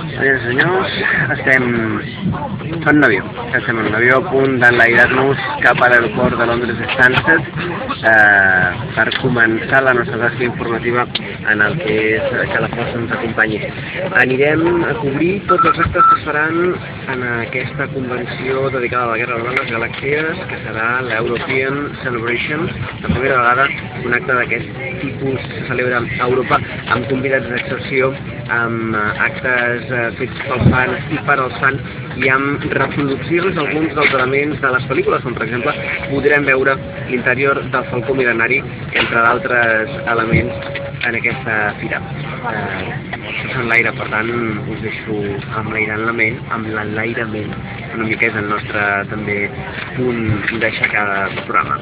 Senyors i senyors, estem en un avió. Estem en un avió a punt d'enlairar-nos cap a l'aeroport de Londres Stansted per començar la nostra tasca informativa en el que és que la força ens acompanyi. Anirem a cobrir tots els actes que es faran en aquesta convenció dedicada a la Guerra de les Galàxies, que serà l'European Celebration, la primera vegada un acte d'aquest tipus se celebra a Europa amb convidats d'excepció, amb actes fets pels fans i per als fans i amb reproduccions d'alguns dels elements de les pel·lícules, com per exemple podrem veure l'interior del Falcó Mil·lenari, entre d'altres elements en aquesta fira. Això és l'aire, per tant us deixo amb l'enlairament una mica és el nostre també punt d'aixecar del programa.